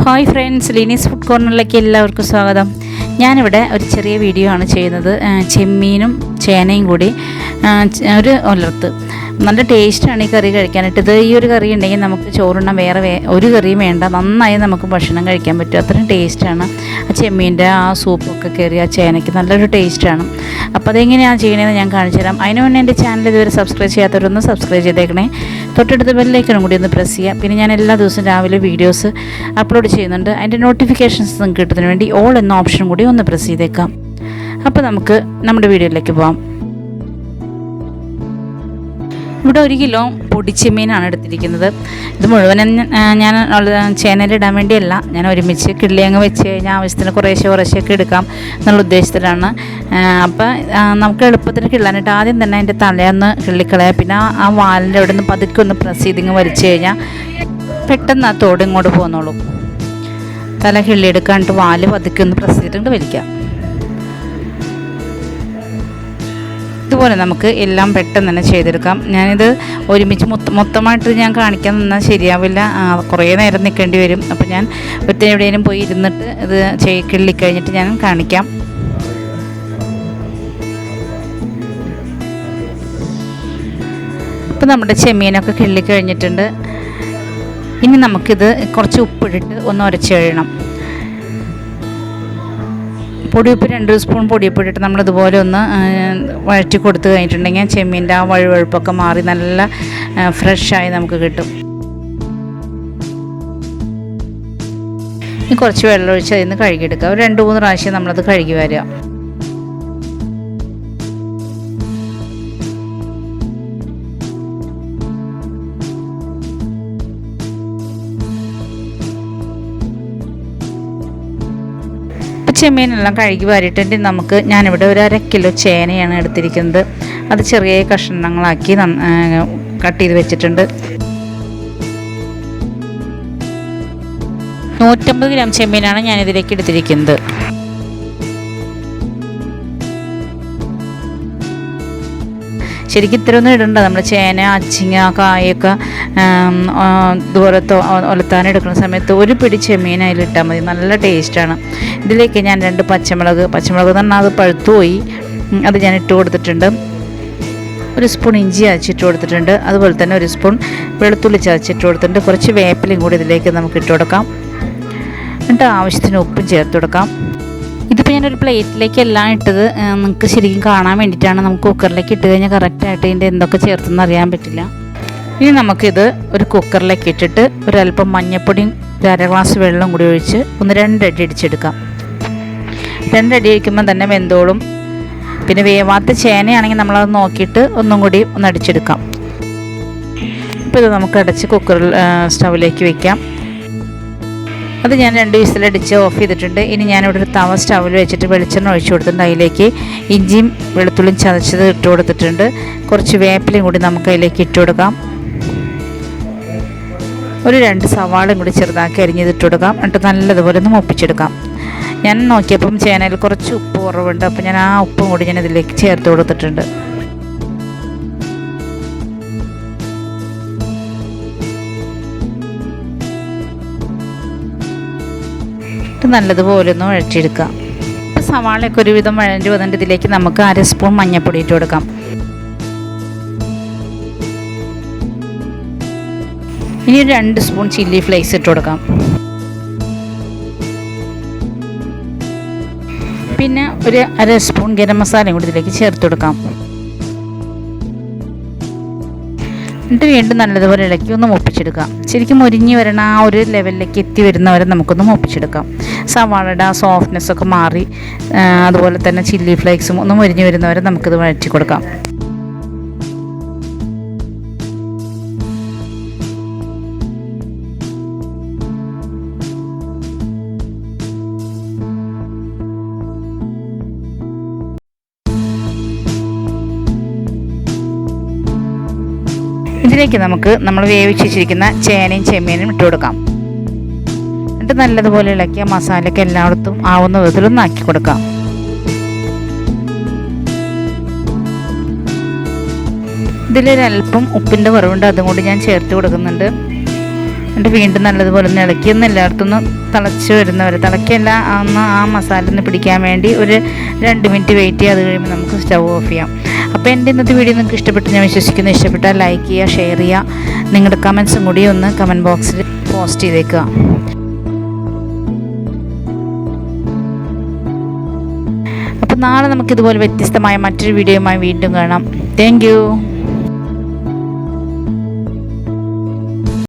Hi friends, ലിനീസ് food കോർണറിലേക്ക് എല്ലാവർക്കും സ്വാഗതം. ഞാനിവിടെ ഒരു ചെറിയ വീഡിയോ ആണ് ചെയ്യുന്നത്. ചെമ്മീനും ചേനയും കൂടി ഒരു ഉലർത്ത്. നല്ല ടേസ്റ്റാണ് ഈ കറി കഴിക്കാനായിട്ട്. ഈ ഒരു കറി ഉണ്ടെങ്കിൽ നമുക്ക് ചോറുണ്ണാൻ വേറെ ഒരു കറിയും വേണ്ട, നന്നായി നമുക്ക് ഭക്ഷണം കഴിക്കാൻ പറ്റും. അത്രയും ടേസ്റ്റാണ്. ആ ചെമ്മീൻ്റെ ആ സൂപ്പൊക്കെ കയറി ആ ചേനയ്ക്ക് നല്ലൊരു ടേസ്റ്റാണ്. അപ്പോൾ അതെങ്ങനെയാണ് ചെയ്യണതെന്ന് ഞാൻ കാണിച്ചു തരാം. അതിന് മുന്നേ എൻ്റെ ചാനൽ ഇതുവരെ സബ്സ്ക്രൈബ് ചെയ്യാത്തവരൊന്ന് സബ്സ്ക്രൈബ് ചെയ്തേക്കണേ. തൊട്ടടുത്ത് ബെല്ലൈക്കനും കൂടി ഒന്ന് പ്രസ് ചെയ്യുക. പിന്നെ ഞാൻ എല്ലാ ദിവസവും രാവിലെ വീഡിയോസ് അപ്ലോഡ് ചെയ്യുന്നുണ്ട്. അതിൻ്റെ നോട്ടിഫിക്കേഷൻസ് നിങ്ങൾക്ക് കിട്ടുന്നതിന് വേണ്ടി ഓൾ എന്ന ഓപ്ഷൻ കൂടി ഒന്ന് പ്രസ് ചെയ്തേക്കാം. അപ്പോൾ നമുക്ക് നമ്മുടെ വീഡിയോയിലേക്ക് പോകാം. ഇവിടെ 1 കിലോ പൊടിച്ചെമ്മീനാണ് എടുത്തിരിക്കുന്നത്. ഇത് മുഴുവനും ഞാൻ ചേനയിലിടാൻ വേണ്ടിയല്ല, ഞാൻ ഒരുമിച്ച് കിള്ളി അങ്ങ് വെച്ച് കഴിഞ്ഞാൽ ആവശ്യത്തിന് കുറേശ്ശെയൊക്കെ എടുക്കാം എന്നുള്ള ഉദ്ദേശത്തിലാണ്. അപ്പോൾ നമുക്ക് എളുപ്പത്തിന് കിള്ളാനായിട്ട് ആദ്യം തന്നെ അതിൻ്റെ തലയൊന്ന് കിള്ളിക്കളയാം. പിന്നെ ആ വാലിൻ്റെ അവിടെ നിന്ന് പതുക്കെ ഒന്ന് പ്രസ് ചെയ്തിങ്ങ് വലിച്ചു കഴിഞ്ഞാൽ പെട്ടെന്ന് ആ തോട് ഇങ്ങോട്ട് പോകുന്നുള്ളൂ. തല കിള്ളിയെടുക്കാണ്ട് വാല് പതുക്കെ ഒന്ന് പ്രസ് ചെയ്തിട്ട് വലിക്കാം. ഇതുപോലെ നമുക്ക് എല്ലാം പെട്ടെന്ന് തന്നെ ചെയ്തെടുക്കാം. ഞാനിത് ഒരുമിച്ച് മൊത്തമായിട്ട് ഞാൻ കാണിക്കാൻ നിന്നാൽ ശരിയാവില്ല, കുറേ നേരം നിൽക്കേണ്ടി വരും. അപ്പോൾ ഞാൻ എവിടെയെങ്കിലും പോയി ഇരുന്നിട്ട് ഇത് കിള്ളിക്കഴിഞ്ഞിട്ട് ഞാൻ കാണിക്കാം. അപ്പോൾ നമ്മുടെ ചെമ്മീനൊക്കെ കിള്ളിക്കഴിഞ്ഞിട്ടുണ്ട്. ഇനി നമുക്കിത് കുറച്ച് ഉപ്പിട്ടിട്ട് ഒന്ന് ഉരച്ച് കഴിയണം. പൊടിയുപ്പ് 2 സ്പൂൺ പൊടിയുപ്പ് ഇട്ടിട്ട് നമ്മളിതുപോലെ ഒന്ന് വഴറ്റി കൊടുത്ത് കഴിഞ്ഞിട്ടുണ്ടെങ്കിൽ ചെമ്മീൻ്റെ ആ വഴുവഴുപ്പൊക്കെ മാറി നല്ല ഫ്രഷായി നമുക്ക് കിട്ടും. ഇനി കുറച്ച് വെള്ളം ഒഴിച്ച് അതിൽ നിന്ന് കഴുകിയെടുക്കുക. ഒരു 2-3 പ്രാവശ്യം നമ്മളത് കഴുകി വരിക. ചെമ്മീനെല്ലാം കഴുകി വാരിയിട്ടുണ്ട്. ഞാനിവിടെ ഒരു 1/2 കിലോ ചേനയാണ് എടുത്തിരിക്കുന്നത്. അത് ചെറിയ കഷ്ണങ്ങളാക്കി കട്ട് ചെയ്ത് വെച്ചിട്ടുണ്ട്. 150 ഗ്രാം ചെമ്മീനാണ് ഞാനിതിലേക്ക് എടുത്തിരിക്കുന്നത്. ശരിക്കും ഇത്രയൊന്നും ഇടണ്ട. നമ്മൾ ചേന, അച്ചിങ്ങ, കായൊക്കെ ഇതുപോലത്തെ ഒലത്താനെടുക്കുന്ന സമയത്ത് ഒരു പിടി ചെമ്മീൻ അതിലിട്ടാൽ മതി, നല്ല ടേസ്റ്റാണ്. ഇതിലേക്ക് ഞാൻ 2 പച്ചമുളക് എന്ന് പറഞ്ഞാൽ അത് പഴുത്തുപോയി, അത് ഞാൻ ഇട്ട് കൊടുത്തിട്ടുണ്ട്. 1 സ്പൂൺ ഇഞ്ചി ചതച്ചിട്ട് കൊടുത്തിട്ടുണ്ട്. അതുപോലെ തന്നെ 1 സ്പൂൺ വെളുത്തുള്ളി ചതച്ചിട്ട് കൊടുത്തിട്ടുണ്ട്. കുറച്ച് വേപ്പിലയും കൂടി ഇതിലേക്ക് നമുക്ക് ഇട്ട് കൊടുക്കാം. എന്നിട്ട് ആവശ്യത്തിന് ഉപ്പും ചേർത്ത് കൊടുക്കാം. ഇതിപ്പോൾ ഞാനൊരു പ്ലേറ്റിലേക്ക് എല്ലാം ഇട്ടത് നിങ്ങൾക്ക് ശരിക്കും കാണാൻ വേണ്ടിയിട്ടാണ്. നമുക്ക് കുക്കറിലേക്ക് ഇട്ട് കഴിഞ്ഞാൽ കറക്റ്റായിട്ട് ഇതിൻ്റെ എന്തൊക്കെ ചേർത്തെന്ന് അറിയാൻ പറ്റില്ല. ഇനി നമുക്കിത് ഒരു കുക്കറിലേക്ക് ഇട്ടിട്ട് ഒരല്പം മഞ്ഞൾപ്പൊടിയും 1/2 ഗ്ലാസ് വെള്ളം കൂടി ഒഴിച്ച് ഒന്ന് 2 അടി അടിച്ചെടുക്കാം. 2 അടി അടിക്കുമ്പോൾ തന്നെ വെന്തോളും. പിന്നെ വേവാത്ത ചേനയാണെങ്കിൽ നമ്മളത് നോക്കിയിട്ട് ഒന്നും കൂടി ഒന്ന് അടിച്ചെടുക്കാം. ഇപ്പോൾ ഇത് നമുക്ക് അടച്ച് കുക്കറിൽ സ്റ്റൗവിലേക്ക് വയ്ക്കാം. അത് ഞാൻ 2 വിസിലടിച്ച് ഓഫ് ചെയ്തിട്ടുണ്ട്. ഇനി ഞാനിവിടെ ഒരു തവ സ്റ്റൗവിൽ വെച്ചിട്ട് വെളിച്ചെണ്ണ ഒഴിച്ചു കൊടുത്തിട്ടുണ്ട്. അതിലേക്ക് ഇഞ്ചിയും വെളുത്തുള്ളിയും ചതച്ചത് ഇട്ട് കൊടുത്തിട്ടുണ്ട്. കുറച്ച് വേപ്പിലയും കൂടി നമുക്ക് അതിലേക്ക് ഇട്ട് കൊടുക്കാം. ഒരു 2 സവാളയും കൂടി ചെറുതാക്കി അരിഞ്ഞത് ഇട്ട് കൊടുക്കാം. എന്നിട്ട് നല്ലതുപോലെ ഒന്ന് മൂപ്പിച്ചെടുക്കാം. ഞാൻ നോക്കിയപ്പം ചേനയിൽ കുറച്ച് ഉപ്പ് കുറവുണ്ട്. അപ്പോൾ ഞാൻ ആ ഉപ്പും കൂടി ഞാൻ ഇതിലേക്ക് ചേർത്ത് കൊടുത്തിട്ടുണ്ട്. നല്ലതുപോലെ ഒന്ന് വഴറ്റിയെടുക്കാം. ഇപ്പോൾ സവാളയൊക്കെ ഒരുവിധം വഴഞ്ഞു വന്നിട്ട് ഇതിലേക്ക് നമുക്ക് 1/2 സ്പൂൺ മഞ്ഞൾപ്പൊടി ഇട്ട് കൊടുക്കാം. ഇനി 2 സ്പൂൺ ചില്ലി ഫ്ലേക്സ് ഇട്ട് കൊടുക്കാം. പിന്നെ ഒരു 1/2 സ്പൂൺ ഗരം മസാലയും കൂടി ഇതിലേക്ക് ചേർത്ത് കൊടുക്കാം. എന്നിട്ട് വീണ്ടും നല്ലതുപോലെ ഇളക്കി ഒന്ന് മൂപ്പിച്ചെടുക്കാം. ശരിക്കും മുരിഞ്ഞ് വരണ ആ ഒരു ലെവലിലേക്ക് എത്തി വരുന്നവരെ നമുക്കൊന്ന് മൂപ്പിച്ചെടുക്കാം. സവാളയുടെ ആ സോഫ്റ്റ്നെസ്സൊക്കെ മാറി അതുപോലെ തന്നെ ചില്ലി ഫ്ലേക്സും ഒന്ന് മുരിഞ്ഞ് വരുന്നവരെ നമുക്കിത് വഴറ്റി കൊടുക്കാം. ഇതിലേക്ക് നമ്മൾ വേവിച്ച് വെച്ചിരിക്കുന്ന ചേനയും ചെമ്മീനും ഇട്ട് കൊടുക്കാം. എന്നിട്ട് നല്ലതുപോലെ ഇളക്കിയ മസാലയ്ക്ക് എല്ലായിടത്തും ആവുന്ന വിധത്തിലൊന്ന് ആക്കി കൊടുക്കാം. ഇതിലൊരല്പം ഉപ്പിൻ്റെ കുറവുണ്ട്, അതുകൊണ്ട് ഞാൻ ചേർത്ത് കൊടുക്കുന്നുണ്ട്. എന്നിട്ട് വീണ്ടും നല്ലതുപോലെ ഒന്ന് ഇളക്കി ഒന്ന് എല്ലായിടത്തുനിന്ന് തിളച്ച് വരുന്നവരെ, തിളക്കല്ല ഒന്ന് ആ മസാല ഒന്ന് പിടിക്കാൻ വേണ്ടി ഒരു 2 മിനിറ്റ് വെയിറ്റ് ചെയ്യുക. അത് കഴിയുമ്പോൾ നമുക്ക് സ്റ്റൗ ഓഫ് ചെയ്യാം. അപ്പോൾ എൻ്റെ ഇന്നത്തെ വീഡിയോ നിങ്ങൾക്ക് ഇഷ്ടപ്പെട്ട് ഞാൻ വിശ്വസിക്കുന്നു. ഇഷ്ടപ്പെട്ടാൽ ലൈക്ക് ചെയ്യുക, ഷെയർ ചെയ്യുക, നിങ്ങളുടെ കമൻസും കൂടി ഒന്ന് കമൻറ്റ് ബോക്സിൽ പോസ്റ്റ് ചെയ്തേക്കുക. അപ്പോൾ നാളെ നമുക്കിതുപോലെ വ്യത്യസ്തമായ മറ്റൊരു വീഡിയോയുമായി വീണ്ടും കാണാം. Thank you.